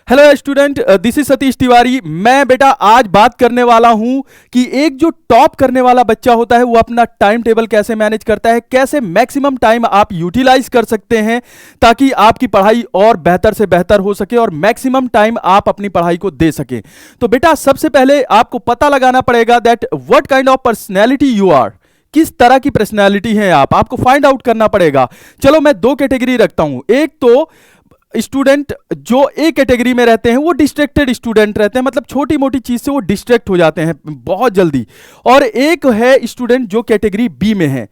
Hello student, this is Satish Tiwari. मैं बेटा आज बात करने वाला हूं कि एक जो टॉप करने वाला बच्चा होता है वो अपना टाइम टेबल कैसे मैनेज करता है, कैसे मैक्सिमम टाइम आप यूटिलाइज कर सकते हैं ताकि आपकी पढ़ाई और बेहतर से बेहतर हो सके और मैक्सिमम टाइम आप अपनी पढ़ाई को दे सकें। तो बेटा सबसे पहले आपको पता लगाना पड़ेगा that what kind of personality you are, किस तरह की पर्सनैलिटी है आपको फाइंड आउट करना पड़ेगा। चलो मैं दो कैटेगरी रखता हूं। एक तो स्टूडेंट जो ए कैटेगरी में रहते हैं वो डिस्ट्रैक्टेड स्टूडेंट रहते हैं, मतलब छोटी मोटी चीज से वो डिस्ट्रैक्ट हो जाते हैं बहुत जल्दी। और एक है स्टूडेंट जो कैटेगरी बी में है।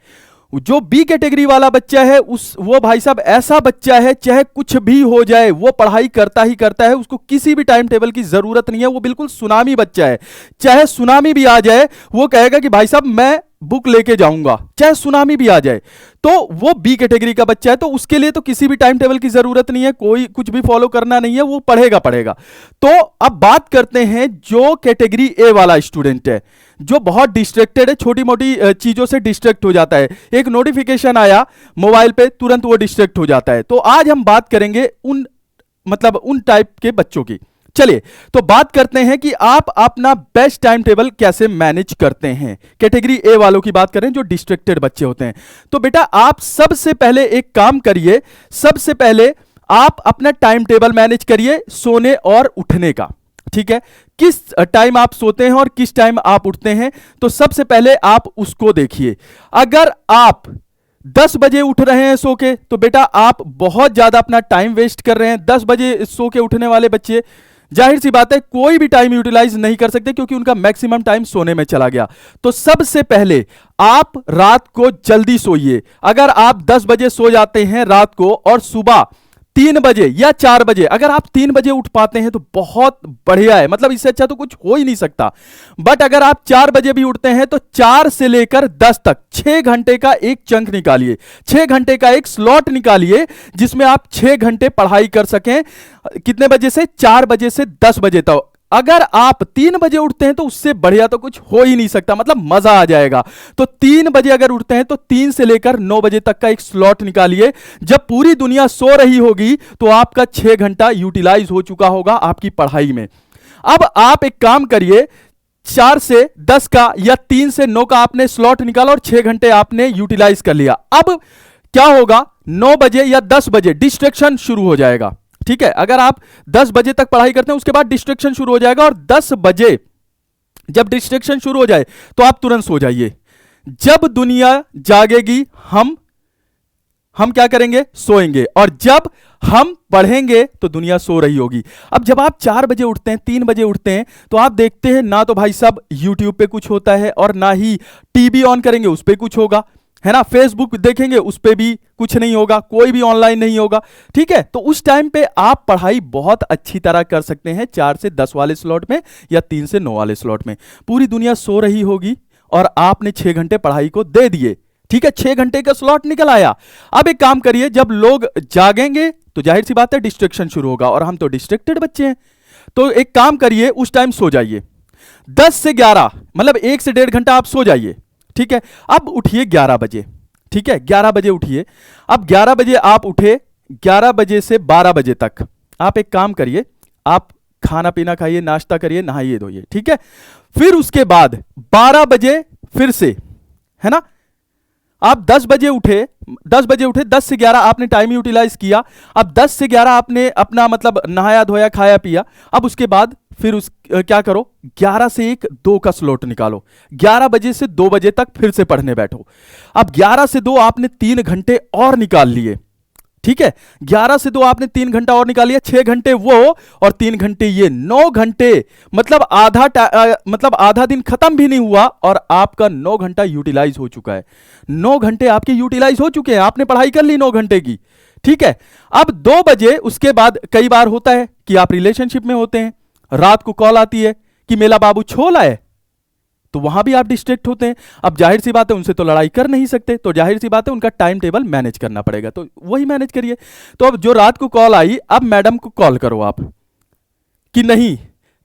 जो बी कैटेगरी वाला बच्चा है वो भाई साहब ऐसा बच्चा है चाहे कुछ भी हो जाए वो पढ़ाई करता ही करता है, उसको किसी भी टाइम टेबल की जरूरत नहीं है। वो बिल्कुल सुनामी बच्चा है, चाहे सुनामी भी आ जाए वो कहेगा कि भाई साहब मैं बुक लेके जाऊंगा, चाहे सुनामी भी आ जाए। तो वो बी कैटेगरी का बच्चा है, तो उसके लिए तो किसी भी टाइम टेबल की जरूरत नहीं है, कोई कुछ भी फॉलो करना नहीं है, वो पढ़ेगा पढ़ेगा। तो अब बात करते हैं जो कैटेगरी ए वाला स्टूडेंट है, जो बहुत डिस्ट्रैक्टेड है, छोटी मोटी चीजों से डिस्ट्रैक्ट हो जाता है। एक नोटिफिकेशन आया मोबाइल पे, तुरंत वो डिस्ट्रैक्ट हो जाता है। तो आज हम बात करेंगे उन टाइप के बच्चों की। चलिए तो बात करते हैं कि आप अपना बेस्ट टाइम टेबल कैसे मैनेज करते हैं। कैटेगरी ए वालों की बात करें जो डिस्ट्रैक्टेड बच्चे होते हैं। तो बेटा आप सबसे पहले एक काम करिए, सबसे पहले आप अपना टाइम टेबल मैनेज करिए सोने और उठने का। ठीक है, किस टाइम आप सोते हैं और किस टाइम आप उठते हैं, तो सबसे पहले आप उसको देखिए। अगर आप 10 बजे उठ रहे हैं सो के, तो बेटा आप बहुत ज्यादा अपना टाइम वेस्ट कर रहे हैं। 10 बजे सो के उठने वाले बच्चे जाहिर सी बात है कोई भी टाइम यूटिलाइज नहीं कर सकते क्योंकि उनका मैक्सिमम टाइम सोने में चला गया। तो सबसे पहले आप रात को जल्दी सोइए। अगर आप 10 बजे सो जाते हैं रात को और सुबह 3 बजे या 4 बजे अगर आप 3 बजे उठ पाते हैं तो बहुत बढ़िया है, मतलब इससे अच्छा तो कुछ हो ही नहीं सकता। बट अगर आप 4 बजे भी उठते हैं तो 4 से लेकर 10 तक 6 घंटे का एक चंक निकालिए, 6 घंटे का एक स्लॉट निकालिए जिसमें आप 6 घंटे पढ़ाई कर सकें। कितने बजे से? 4 बजे से 10 बजे तक। अगर आप 3 बजे उठते हैं तो उससे बढ़िया तो कुछ हो ही नहीं सकता, मतलब मजा आ जाएगा। तो 3 बजे अगर उठते हैं तो 3 से लेकर 9 बजे तक का एक स्लॉट निकालिए। जब पूरी दुनिया सो रही होगी तो आपका 6 घंटा यूटिलाइज हो चुका होगा आपकी पढ़ाई में। अब आप एक काम करिए, 4 से 10 का या 3 से 9 का आपने स्लॉट निकाला और 6 घंटे आपने यूटिलाइज कर लिया। अब क्या होगा, 9 बजे या 10 बजे डिस्ट्रैक्शन शुरू हो जाएगा। ठीक है, अगर आप 10 बजे तक पढ़ाई करते हैं उसके बाद डिस्ट्रैक्शन शुरू हो जाएगा और 10 बजे जब डिस्ट्रैक्शन शुरू हो जाए तो आप तुरंत सो जाइए। जब दुनिया जागेगी हम क्या करेंगे? सोएंगे। और जब हम पढ़ेंगे तो दुनिया सो रही होगी। अब जब आप 4 बजे उठते हैं, 3 बजे उठते हैं तो आप देखते हैं ना तो भाई साहब यूट्यूब पे कुछ होता है और ना ही टीवी ऑन करेंगे उस पे कुछ होगा, है ना। फेसबुक देखेंगे उस पे भी कुछ नहीं होगा, कोई भी ऑनलाइन नहीं होगा। ठीक है, तो उस टाइम पे आप पढ़ाई बहुत अच्छी तरह कर सकते हैं 4 से 10 वाले स्लॉट में या 3 से 9 वाले स्लॉट में। पूरी दुनिया सो रही होगी और आपने 6 घंटे पढ़ाई को दे दिए। ठीक है, 6 घंटे का स्लॉट निकल आया। अब एक काम करिए, जब लोग जागेंगे तो जाहिर सी बात है डिस्ट्रैक्शन शुरू होगा और हम तो डिस्ट्रैक्टेड बच्चे हैं। तो एक काम करिए, उस टाइम सो जाइए। 10 से 11 मतलब 1 से 1.5 घंटा आप सो जाइए। ठीक है, अब उठिए 11 बजे। ठीक है, 11 बजे उठिए। अब 11 बजे आप उठे, 11 बजे से 12 बजे तक आप एक काम करिए, आप खाना पीना खाइए, नाश्ता करिए, नहाइए धोइए। ठीक है, फिर उसके बाद 12 बजे फिर से, है ना। आप 10 बजे उठे, 10 से 11 आपने टाइम यूटिलाइज किया। अब 10 से 11 आपने अपना मतलब नहाया धोया खाया पिया। अब उसके बाद फिर क्या करो, 11 से 1 2 का स्लॉट निकालो। 11 बजे से 2 बजे तक फिर से पढ़ने बैठो। अब 11 से 2 आपने 3 घंटे और निकाल लिए। ठीक है, 11 से 2 आपने 3 घंटा और निकाल लिया। 6 घंटे वो और 3 घंटे ये, 9 घंटे मतलब आधा दिन खत्म भी नहीं हुआ और आपका 9 घंटा यूटिलाइज हो चुका है। 9 घंटे आपके यूटिलाइज हो चुके हैं, आपने पढ़ाई कर ली 9 घंटे की। ठीक है, अब 2 बजे उसके बाद कई बार होता है कि आप रिलेशनशिप में होते हैं, रात को कॉल आती है कि मेरा बाबू छोला है, तो वहां भी आप डिस्ट्रैक्ट होते हैं। अब जाहिर सी बात है उनसे तो लड़ाई कर नहीं सकते, तो जाहिर सी बात है उनका टाइम टेबल मैनेज करना पड़ेगा, तो वही मैनेज करिए। तो अब जो रात को कॉल आई, अब मैडम को कॉल करो आप कि नहीं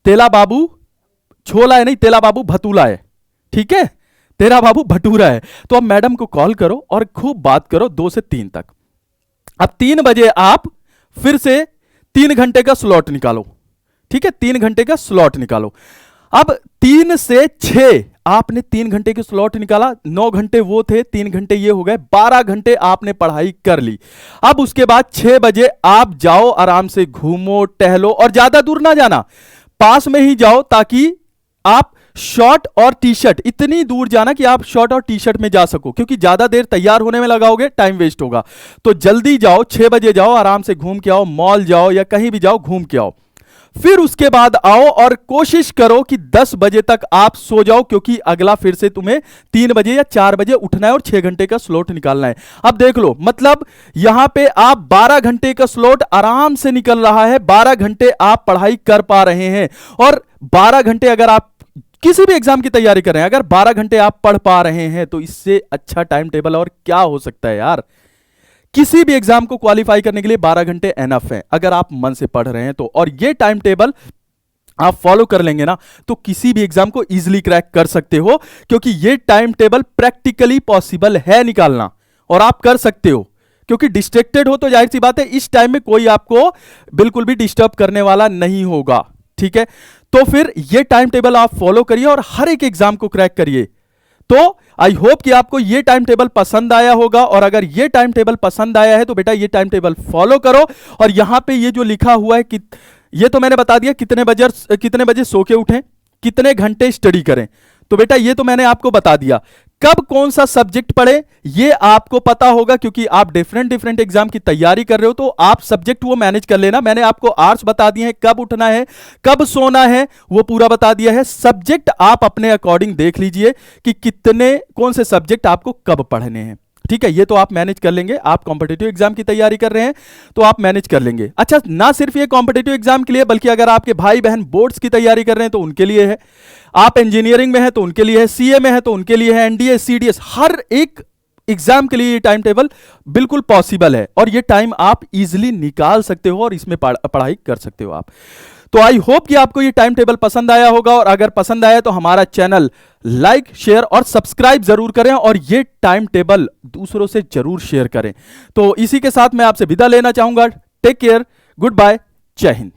तेरा बाबू छोला है, नहीं तेरा बाबू भतूला है। ठीक है, तेरा बाबू भटूरा है। तो अब मैडम को कॉल करो और खूब बात करो 2 से 3 तक। अब 3 बजे आप फिर से 3 घंटे का स्लॉट निकालो। ठीक है, 3 घंटे का स्लॉट निकालो। अब 3 से 6 आपने 3 घंटे के स्लॉट निकाला, 9 घंटे वो थे, 3 घंटे ये हो गए, 12 घंटे आपने पढ़ाई कर ली। अब उसके बाद 6 बजे आप जाओ, आराम से घूमो टहलो, और ज्यादा दूर ना जाना, पास में ही जाओ, ताकि आप शॉर्ट और टी शर्ट, इतनी दूर जाना कि आप शॉर्ट और टी शर्ट में जा सको, क्योंकि ज्यादा देर तैयार होने में लगाओगे टाइम वेस्ट होगा। तो जल्दी जाओ, 6 बजे जाओ, आराम से घूम के आओ, मॉल जाओ या कहीं भी जाओ, घूम के आओ। फिर उसके बाद आओ और कोशिश करो कि 10 बजे तक आप सो जाओ, क्योंकि अगला फिर से तुम्हें 3 बजे या 4 बजे उठना है और 6 घंटे का स्लॉट निकालना है। अब देख लो, मतलब यहां पे आप 12 घंटे का स्लॉट आराम से निकल रहा है, 12 घंटे आप पढ़ाई कर पा रहे हैं। और 12 घंटे अगर आप किसी भी एग्जाम की तैयारी कर रहे हैं, अगर 12 घंटे आप पढ़ पा रहे हैं, तो इससे अच्छा टाइम टेबल और क्या हो सकता है यार। किसी भी एग्जाम को क्वालिफाई करने के लिए 12 घंटे एनफ है, अगर आप मन से पढ़ रहे हैं तो। और ये टाइम टेबल आप फॉलो कर लेंगे ना, तो किसी भी एग्जाम को इजीली क्रैक कर सकते हो, क्योंकि ये टाइम टेबल प्रैक्टिकली पॉसिबल है निकालना, और आप कर सकते हो। क्योंकि डिस्ट्रैक्टेड हो तो जाहिर सी बात है, इस टाइम में कोई आपको बिल्कुल भी डिस्टर्ब करने वाला नहीं होगा, ठीक है। तो फिर ये टाइम टेबल आप फॉलो करिए और हर एक एग्जाम को क्रैक करिए। तो आई होप कि आपको ये टाइम टेबल पसंद आया होगा, और अगर ये टाइम टेबल पसंद आया है तो बेटा ये टाइम टेबल फॉलो करो। और यहां पे ये जो लिखा हुआ है कि ये तो मैंने बता दिया, कितने बजे सो के उठें, कितने घंटे स्टडी करें, तो बेटा ये तो मैंने आपको बता दिया। कब कौन सा सब्जेक्ट पढ़े ये आपको पता होगा, क्योंकि आप डिफरेंट एग्जाम की तैयारी कर रहे हो, तो आप सब्जेक्ट वो मैनेज कर लेना। मैंने आपको आवर्स बता दिए हैं, कब उठना है, कब सोना है, वो पूरा बता दिया है। सब्जेक्ट आप अपने अकॉर्डिंग देख लीजिए कि कौन से सब्जेक्ट आपको कब पढ़ने हैं, ठीक है। ये तो आप मैनेज कर लेंगे, आप कॉम्पिटिटिव एग्जाम की तैयारी कर रहे हैं तो आप मैनेज कर लेंगे। अच्छा, ना सिर्फ ये कॉम्पिटिटिव एग्जाम के लिए, बल्कि अगर आपके भाई बहन बोर्ड्स की तैयारी कर रहे हैं तो उनके लिए है, आप इंजीनियरिंग में है तो उनके लिए है, सीए में है तो उनके लिए है, एनडीए, सीडीएस, हर एक एग्जाम के लिए ये टाइम टेबल बिल्कुल पॉसिबल है, और ये टाइम आप इजीली निकाल सकते हो और इसमें पढ़ाई कर सकते हो आप। तो आई होप कि आपको ये टाइम टेबल पसंद आया होगा, और अगर पसंद आया तो हमारा चैनल लाइक, शेयर और सब्सक्राइब जरूर करें, और ये टाइम टेबल दूसरों से जरूर शेयर करें। तो इसी के साथ मैं आपसे विदा लेना चाहूंगा। टेक केयर, गुड बाय, जय हिंद।